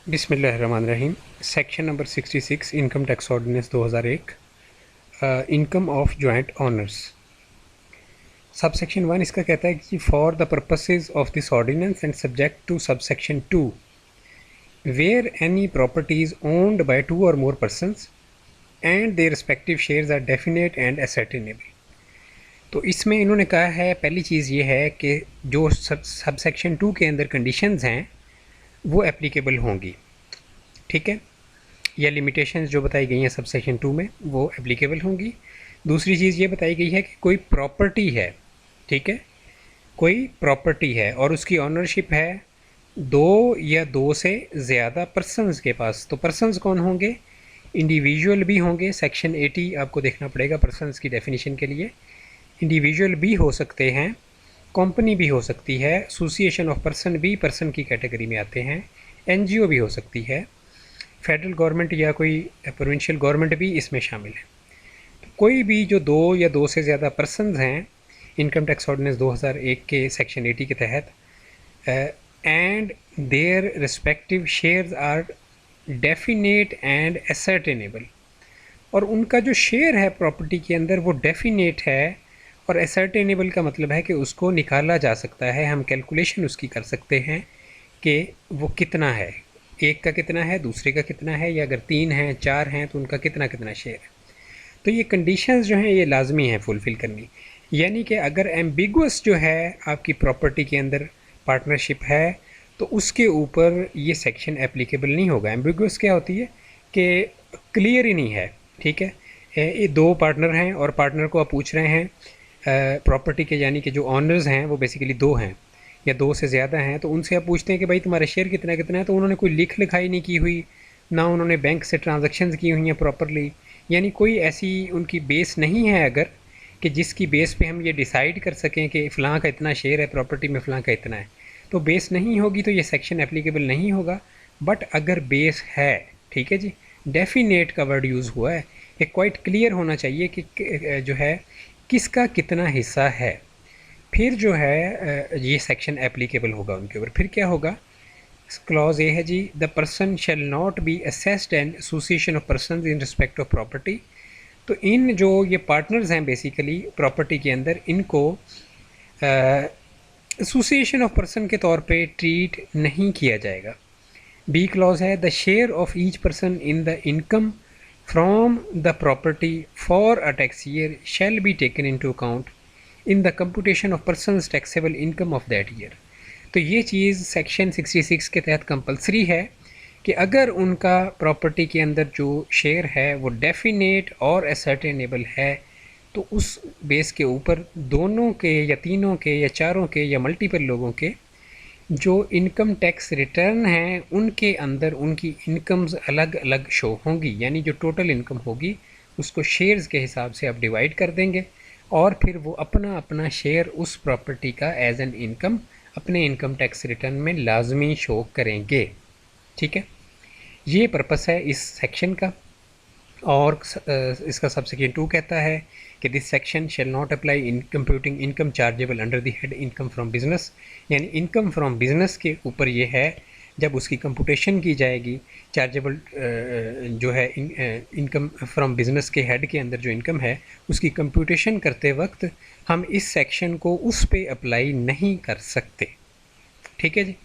बिस्मिल्लाहिर्रहमानिर्रहीम। Section number 66 income tax ordinance 2001, income of joint owners. Sub section 1 इसका कहता है कि for the purposes of this ordinance and subject to sub section 2 where any property is owned by 2 or more persons and their respective shares are definite and ascertainable. तो इसमें इन्होंने कहा है, पहली चीज़ ये है कि जो सब सेक्शन 2 के अंदर कंडीशंस हैं वो एप्लीकेबल होंगी, ठीक है, या लिमिटेशंस जो बताई गई हैं सब सेक्शन 2 में वो एप्लीकेबल होंगी। दूसरी चीज़ ये बताई गई है कि कोई प्रॉपर्टी है, ठीक है, कोई प्रॉपर्टी है और उसकी ऑनरशिप है दो या दो से ज़्यादा पर्सनस के पास। तो पर्सनस कौन होंगे? इंडिविजुअल भी होंगे। सेक्शन 80 आपको देखना पड़ेगा पर्सनस की डेफिनेशन के लिए। इंडिविजुअल भी हो सकते हैं, कंपनी भी हो सकती है, एसोसिएशन ऑफ पर्सन भी पर्सन की कैटेगरी में आते हैं, एनजीओ भी हो सकती है, फेडरल गवर्नमेंट या कोई प्रोविंशियल गवर्नमेंट भी इसमें शामिल है। तो कोई भी जो दो या दो से ज़्यादा पर्सनस हैं इनकम टैक्स ऑर्डिनेंस 2001 के सेक्शन 80 के तहत, and their respective shares are definite and ascertainable, और उनका जो शेयर है प्रॉपर्टी के अंदर वो डेफिनेट है और एसर्टेनेबल का मतलब है कि उसको निकाला जा सकता है, हम कैलकुलेशन उसकी कर सकते हैं कि वो कितना है, एक का कितना है, दूसरे का कितना है, या अगर 3 हैं 4 हैं तो उनका कितना कितना शेयर है। तो ये कंडीशंस जो हैं ये लाजमी हैं फुलफ़िल करनी। यानी कि अगर एम्बिगुअस जो है आपकी प्रॉपर्टी के अंदर पार्टनरशिप है तो उसके ऊपर ये सेक्शन एप्लीकेबल नहीं होगा। एम्बिगुअस क्या होती है कि क्लियर ही नहीं है, ठीक है। ये दो पार्टनर हैं और पार्टनर को आप पूछ रहे हैं प्रॉपर्टी के, यानी कि जो ऑनर्स हैं वो बेसिकली दो हैं या दो से ज़्यादा हैं, तो उनसे आप पूछते हैं कि भाई तुम्हारा शेयर कितना कितना है, तो उन्होंने कोई लिखाई नहीं की हुई, ना उन्होंने बैंक से ट्रांजैक्शंस की हुई हैं प्रॉपरली, यानी कोई ऐसी उनकी बेस नहीं है अगर कि जिसकी बेस पे हम ये डिसाइड कर सकें कि फ़लाँ का इतना शेयर है प्रॉपर्टी में, फ़लाँ का इतना है, तो बेस नहीं होगी तो ये सेक्शन एप्लीकेबल नहीं होगा। बट अगर बेस है, ठीक है जी, डेफिनेट का वर्ड यूज़ हुआ है, ये क्वाइट क्लियर होना चाहिए कि जो है किसका कितना हिस्सा है, फिर जो है ये सेक्शन एप्लीकेबल होगा उनके ऊपर। फिर क्या होगा? क्लॉज ए है जी, the person shall not be assessed and association of person in respect of property. तो इन जो ये पार्टनर्स हैं बेसिकली प्रॉपर्टी के अंदर, इनको एसोसिएशन ऑफ पर्सन के तौर पे ट्रीट नहीं किया जाएगा। बी क्लॉज है, the share of each person in the income from the property for a tax year shall be taken into account in the computation of persons taxable income of that year. तो ये चीज़ section 66 के तहत compulsory है कि अगर उनका property के अंदर जो शेयर है वो डेफिनेट और एसर्टेनेबल है तो उस बेस के ऊपर दोनों के या तीनों के या चारों के या मल्टीपल लोगों के जो इनकम टैक्स रिटर्न हैं उनके अंदर उनकी इनकम्स अलग अलग शो होंगी। यानी जो टोटल इनकम होगी उसको शेयर्स के हिसाब से आप डिवाइड कर देंगे और फिर वो अपना अपना शेयर उस प्रॉपर्टी का एज एन इनकम अपने इनकम टैक्स रिटर्न में लाजमी शो करेंगे, ठीक है। ये पर्पस है इस सेक्शन का। और इसका सब सेक्शन 2 कहता है कि this section shall not apply in computing income chargeable under the head income from business. यानी इनकम फ्रॉम बिजनेस के ऊपर ये है, जब उसकी कंप्यूटेशन की जाएगी चार्जेबल जो है इनकम फ्रॉम बिजनेस के हेड के अंदर जो इनकम है उसकी कंप्यूटेशन करते वक्त हम इस सेक्शन को उस पे अप्लाई नहीं कर सकते, ठीक है जी।